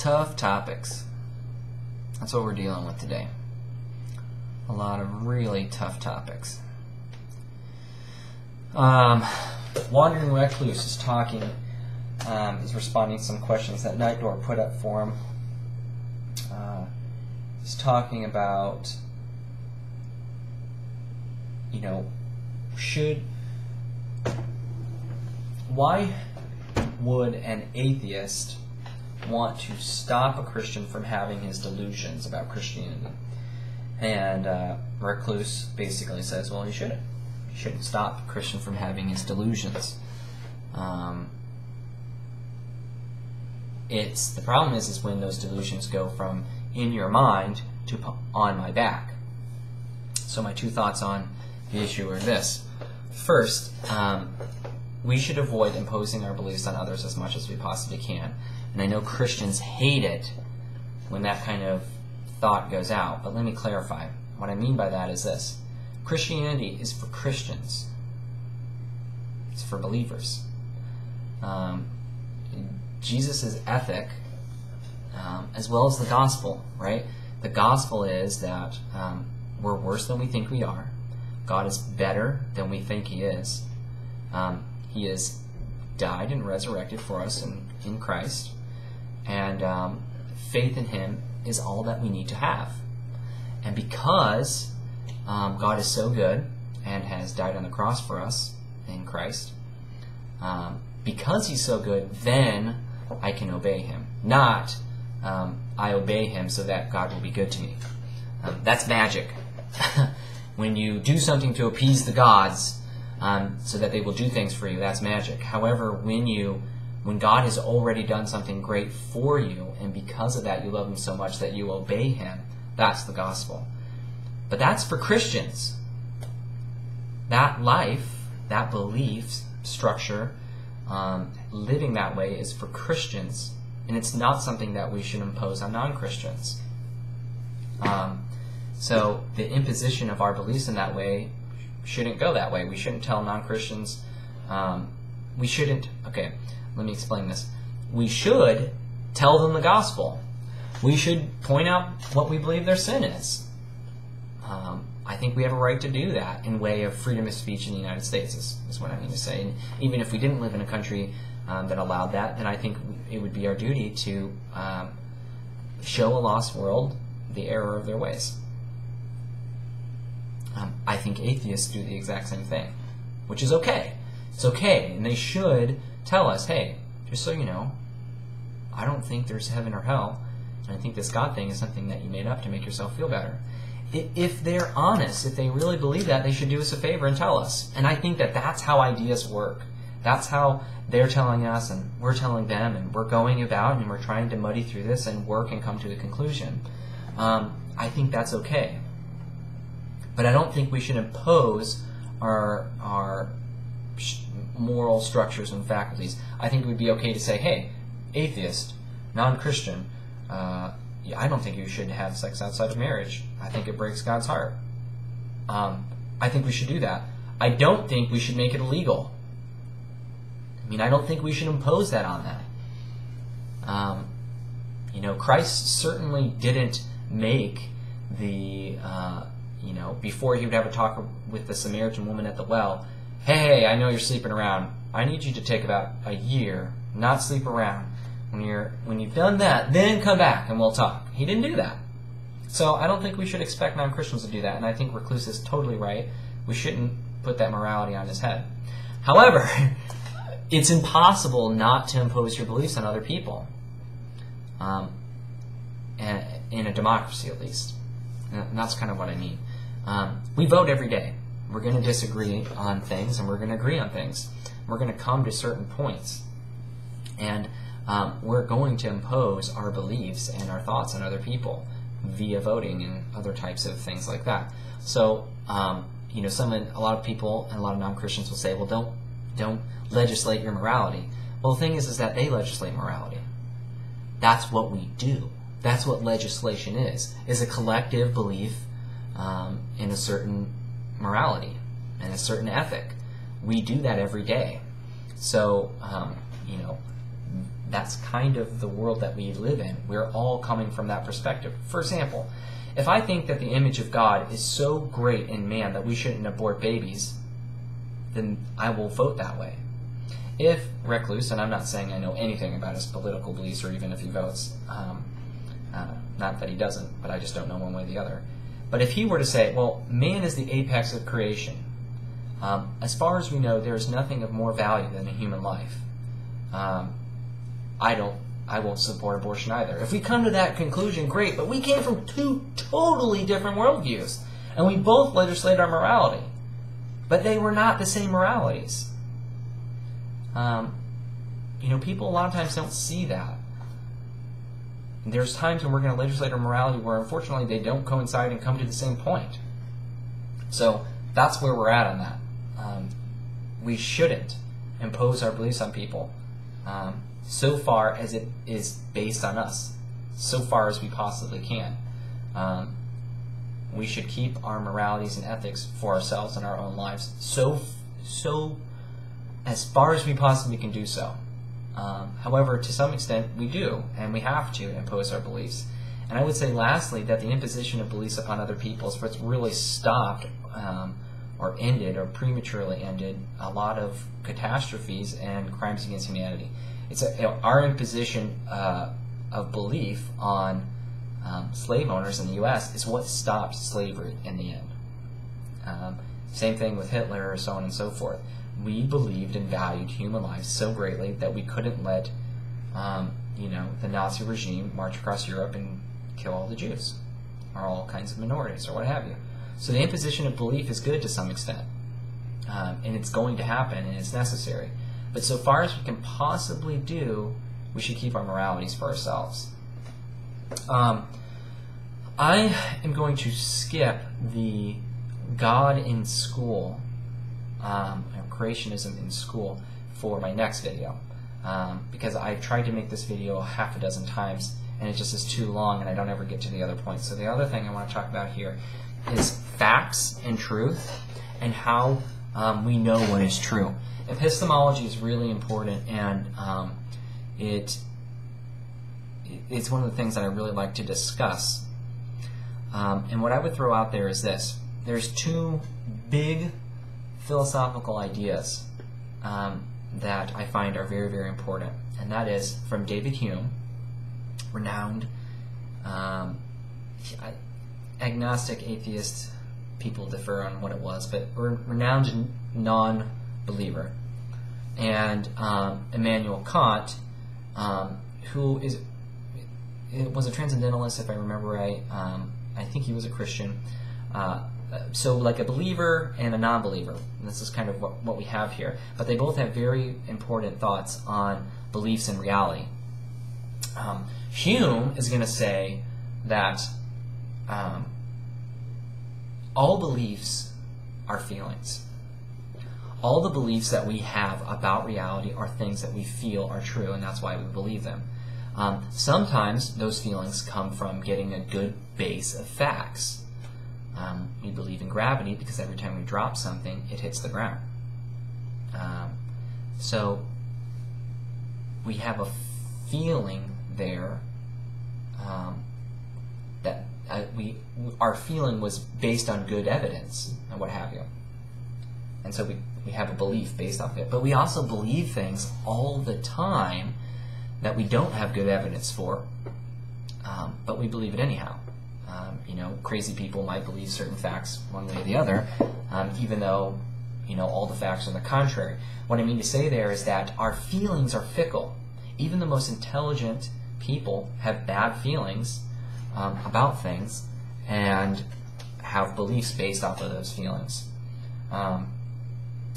Tough topics. That's what we're dealing with today. A lot of really tough topics. Wandering Recluse is talking, is responding to some questions that Night Door put up for him. He's talking about, why would an atheist want to stop a Christian from having his delusions about Christianity? And Recluse basically says, well, he shouldn't. He shouldn't stop a Christian from having his delusions. The problem is when those delusions go from in your mind to on my back. So my two thoughts on the issue are this. First, we should avoid imposing our beliefs on others as much as we possibly can. And I know Christians hate it when that kind of thought goes out, but let me clarify. What I mean by that is this. Christianity is for Christians. It's for believers. Jesus' ethic, as well as the gospel, right? The gospel is that we're worse than we think we are. God is better than we think He is. He has died and resurrected for us in Christ. And faith in Him is all that we need to have. And because God is so good and has died on the cross for us in Christ, because He's so good, then I can obey Him. Not I obey Him so that God will be good to me. That's magic. When you do something to appease the gods so that they will do things for you, that's magic. However, when God has already done something great for you, and because of that you love Him so much that you obey Him, that's the gospel. But that's for Christians. That life, that belief structure, living that way is for Christians, and it's not something that we should impose on non-Christians. So the imposition of our beliefs in that way shouldn't go that way. We shouldn't tell non-Christians, okay, let me explain this. We should tell them the gospel. We should point out what we believe their sin is. I think we have a right to do that in way of freedom of speech in the United States, is what I mean to say. And even if we didn't live in a country that allowed that, then I think it would be our duty to show a lost world the error of their ways. I think atheists do the exact same thing, which is okay. It's okay, and they should tell us, hey, just so you know, I don't think there's heaven or hell, and I think this God thing is something that you made up to make yourself feel better. If they're honest, if they really believe that, they should do us a favor and tell us. And I think that that's how ideas work. That's how they're telling us, and we're telling them, and we're going about, and we're trying to muddy through this and work and come to a conclusion. I think that's okay. But I don't think we should impose our moral structures and faculties. I think it would be okay to say, hey, atheist, non-Christian, I don't think you should have sex outside of marriage. I think it breaks God's heart. I think we should do that. I don't think we should make it illegal. I don't think we should impose that on them. Christ certainly didn't make the, before He would have a talk with the Samaritan woman at the well, hey, I know you're sleeping around. I need you to take about a year, not sleep around. When you've done that, then come back and we'll talk. He didn't do that. So I don't think we should expect non-Christians to do that, and I think Recluse is totally right. We shouldn't put that morality on his head. However, it's impossible not to impose your beliefs on other people, and in a democracy at least. And that's kind of what I mean. We vote every day. We're going to disagree on things, and we're going to agree on things. We're going to come to certain points. And we're going to impose our beliefs and our thoughts on other people via voting and other types of things like that. So, a lot of people and a lot of non-Christians will say, well, don't legislate your morality. Well, the thing is that they legislate morality. That's what we do. That's what legislation is a collective belief in a certain morality and a certain ethic. We do that every day. So, that's kind of the world that we live in. We're all coming from that perspective. For example, if I think that the image of God is so great in man that we shouldn't abort babies, then I will vote that way. If Recluse, and I'm not saying I know anything about his political beliefs or even if he votes, not that he doesn't, but I just don't know one way or the other. But if he were to say, well, man is the apex of creation, as far as we know, there is nothing of more value than a human life. I won't support abortion either. If we come to that conclusion, great, but we came from two totally different worldviews, and we both legislate our morality, but they were not the same moralities. People a lot of times don't see that. And there's times when we're going to legislate our morality where unfortunately they don't coincide and come to the same point. So that's where we're at on that. We shouldn't impose our beliefs on people so far as it is based on us, so far as we possibly can. We should keep our moralities and ethics for ourselves and our own lives so as far as we possibly can do so. However, to some extent we do, and we have to impose our beliefs. And I would say lastly that the imposition of beliefs upon other people is what's really stopped or ended or prematurely ended a lot of catastrophes and crimes against humanity. It's our imposition of belief on slave owners in the U.S. is what stopped slavery in the end. Same thing with Hitler, so on and so forth. We believed and valued human life so greatly that we couldn't let the Nazi regime march across Europe and kill all the Jews or all kinds of minorities or what have you. So the imposition of belief is good to some extent, and it's going to happen and it's necessary. But so far as we can possibly do, we should keep our moralities for ourselves. I am going to skip the God in school, creationism in school, for my next video, because I've tried to make this video half a dozen times and it just is too long and I don't ever get to the other points. So the other thing I want to talk about here is facts and truth and how we know what is true. Epistemology is really important, and it's one of the things that I really like to discuss. And what I would throw out there is this. There's two big philosophical ideas that I find are very, very important. And that is from David Hume, renowned agnostic, atheist, people differ on what it was, but renowned non-believer. And Immanuel Kant, who was a transcendentalist, if I remember right. I think he was a Christian. So like a believer and a non-believer. And this is kind of what we have here. But they both have very important thoughts on beliefs and reality. Hume is going to say that all beliefs are feelings. All the beliefs that we have about reality are things that we feel are true, and that's why we believe them. Sometimes those feelings come from getting a good base of facts. We believe in gravity because every time we drop something, it hits the ground. So we have a feeling there that our feeling was based on good evidence and what have you. And so we have a belief based off it. But we also believe things all the time that we don't have good evidence for, but we believe it anyhow. Crazy people might believe certain facts one way or the other, even though, all the facts are the contrary. What I mean to say there is that our feelings are fickle. Even the most intelligent people have bad feelings about things and have beliefs based off of those feelings.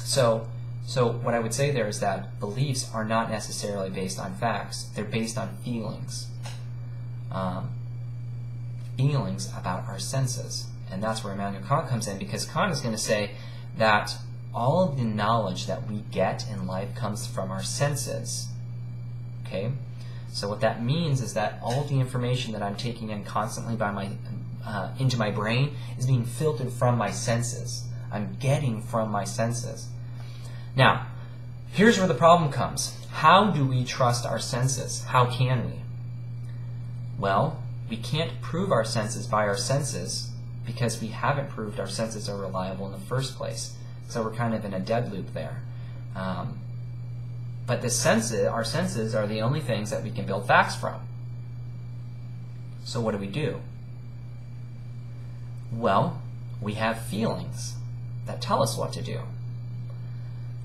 So what I would say there is that beliefs are not necessarily based on facts. They're based on feelings. Feelings about our senses. And that's where Immanuel Kant comes in, because Kant is going to say that all of the knowledge that we get in life comes from our senses. Okay? So what that means is that all of the information that I'm taking in constantly into my brain is being filtered from my senses. I'm getting from my senses. Now, here's where the problem comes. How do we trust our senses? How can we? Well, we can't prove our senses by our senses because we haven't proved our senses are reliable in the first place. So we're kind of in a dead loop there. But our senses are the only things that we can build facts from. So what do? Well, we have feelings that tell us what to do.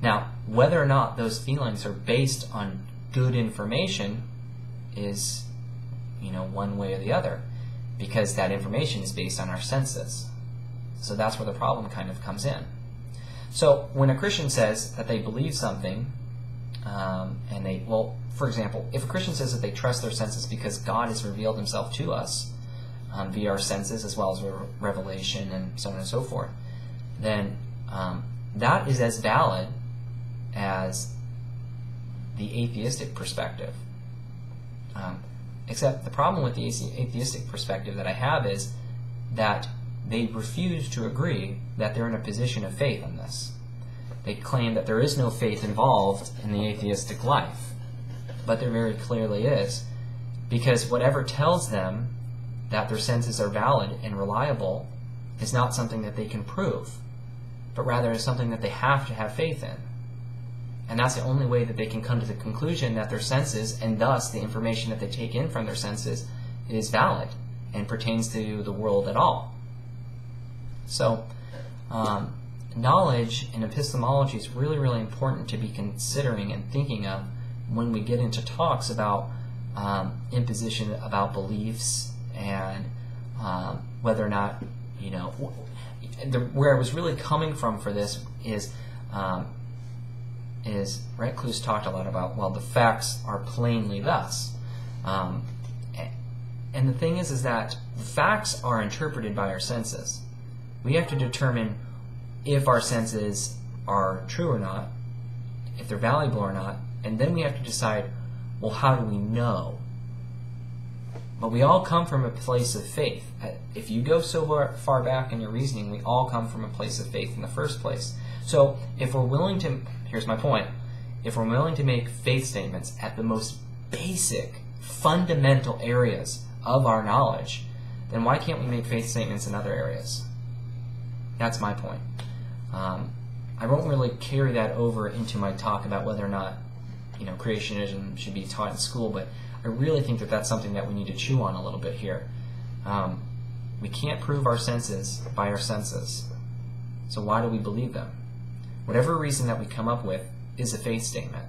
Now, whether or not those feelings are based on good information is, one way or the other, because that information is based on our senses. So that's where the problem kind of comes in. So when a Christian says that they believe something, for example, if a Christian says that they trust their senses because God has revealed himself to us via our senses as well as revelation and so on and so forth, then that is as valid as the atheistic perspective. Except the problem with the atheistic perspective that I have is that they refuse to agree that they're in a position of faith in this. They claim that there is no faith involved in the atheistic life, but there very clearly is, because whatever tells them that their senses are valid and reliable is not something that they can prove, but rather is something that they have to have faith in. And that's the only way that they can come to the conclusion that their senses, and thus the information that they take in from their senses, is valid and pertains to the world at all. So, knowledge in epistemology is really, really important to be considering and thinking of when we get into talks about imposition, about beliefs, and whether or not, where I was really coming from for this is Recluse talked a lot about, well, the facts are plainly thus. And the thing is that the facts are interpreted by our senses. We have to determine if our senses are true or not, if they're valuable or not, and then we have to decide, well, how do we know? But we all come from a place of faith. If you go so far back in your reasoning, we all come from a place of faith in the first place. So if we're willing to, here's my point, if we're willing to make faith statements at the most basic, fundamental areas of our knowledge, then why can't we make faith statements in other areas? That's my point. I won't really carry that over into my talk about whether or not creationism should be taught in school, but I really think that that's something that we need to chew on a little bit here. We can't prove our senses by our senses. So why do we believe them? Whatever reason that we come up with is a faith statement.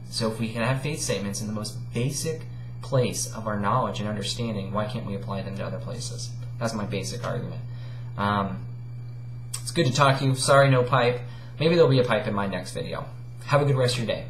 So if we can have faith statements in the most basic place of our knowledge and understanding, why can't we apply them to other places? That's my basic argument. It's good to talk to you. Sorry, no pipe. Maybe there'll be a pipe in my next video. Have a good rest of your day.